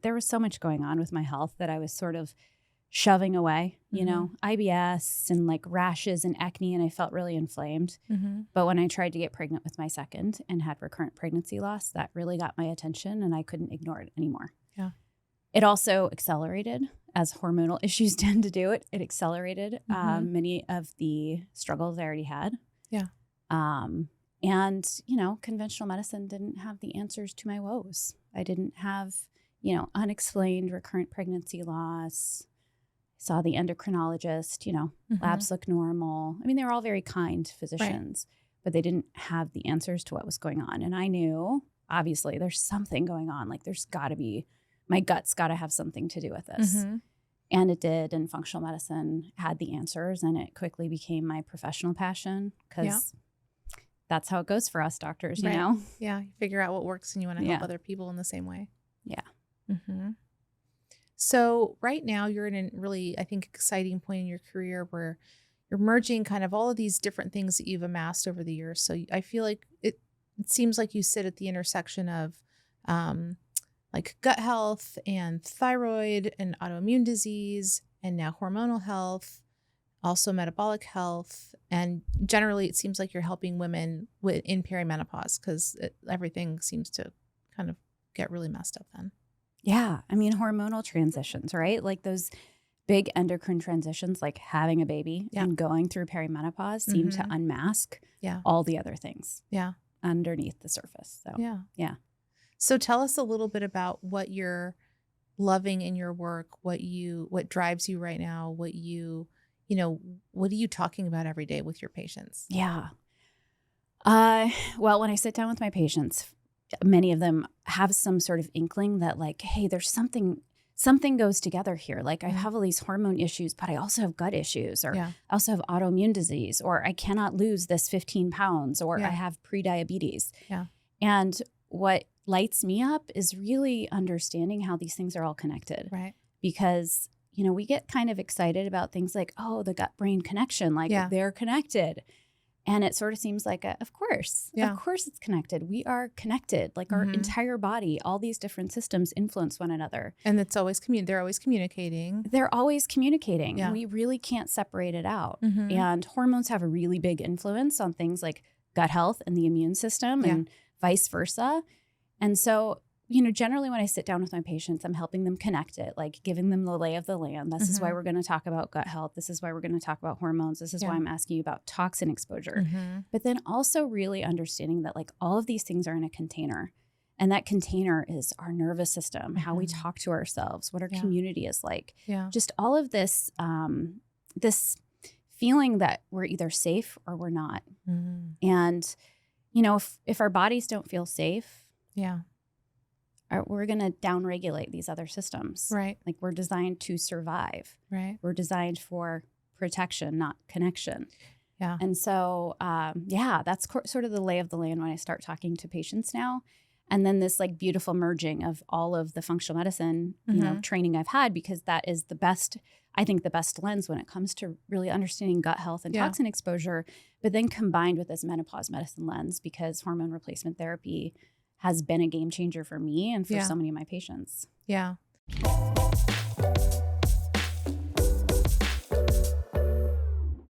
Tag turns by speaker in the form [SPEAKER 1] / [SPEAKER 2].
[SPEAKER 1] there was so much going on with my health that I was sort of shoving away, you know, IBS and like rashes and acne, and I felt really inflamed. But when I tried to get pregnant with my second and had recurrent pregnancy loss, that really got my attention and I couldn't ignore it anymore. Yeah. It also accelerated, as hormonal issues tend to do. It accelerated many of the struggles I already had. Yeah. And, you know, conventional medicine didn't have the answers to my woes. I didn't have, you know, unexplained recurrent pregnancy loss. Saw the endocrinologist, you know, labs look normal. I mean, they were all very kind physicians, but they didn't have the answers to what was going on. And I knew, obviously, there's something going on. Like there's got to be, my gut's got to have something to do with this. And it did. And functional medicine had the answers, and it quickly became my professional passion because that's how it goes for us doctors, you know?
[SPEAKER 2] Yeah. You figure out what works and you want to help other people in the same way.
[SPEAKER 1] Yeah.
[SPEAKER 2] So right now you're in a really, I think, exciting point in your career where you're merging kind of all of these different things that you've amassed over the years. So I feel like it seems like you sit at the intersection of like gut health and thyroid and autoimmune disease and now hormonal health, also metabolic health. And generally it seems like you're helping women in perimenopause because everything seems to kind of get really messed up then.
[SPEAKER 1] Yeah. I mean, hormonal transitions, right? Like those big endocrine transitions, like having a baby and going through perimenopause seem to unmask all the other things underneath the surface. So, yeah.
[SPEAKER 2] So tell us a little bit about what you're loving in your work, what drives you right now, what are you talking about every day with your patients?
[SPEAKER 1] Yeah. Well, when I sit down with my patients, many of them have some sort of inkling that like, hey, there's something goes together here. Like I have all these hormone issues, but I also have gut issues, or I also have autoimmune disease, or I cannot lose this 15 pounds, or I have prediabetes. Yeah. And what lights me up is really understanding how these things are all connected. Right. Because, you know, we get kind of excited about things like, oh, the gut-brain connection, like they're connected. And it sort of seems like, of course it's connected. We are connected. Like our entire body, all these different systems influence one another.
[SPEAKER 2] And it's always they're always communicating.
[SPEAKER 1] They're always communicating. Yeah. We really can't separate it out. And hormones have a really big influence on things like gut health and the immune system and vice versa. And so, you know, generally when I sit down with my patients, I'm helping them connect it, like giving them the lay of the land. This is why we're going to talk about gut health. This is why we're going to talk about hormones. This is why I'm asking you about toxin exposure. But then also really understanding that like all of these things are in a container. And that container is our nervous system, how we talk to ourselves, what our community is like. Yeah. Just all of this, this feeling that we're either safe or we're not. And, you know, if our bodies don't feel safe, we're going to downregulate these other systems. Right. Like we're designed to survive. Right. We're designed for protection, not connection. Yeah. And so, that's sort of the lay of the land when I start talking to patients now. And then this like beautiful merging of all of the functional medicine, you know, training I've had, because that is the best lens when it comes to really understanding gut health and toxin exposure, but then combined with this menopause medicine lens, because hormone replacement therapy has been a game changer for me and for so many of my patients.
[SPEAKER 2] Yeah.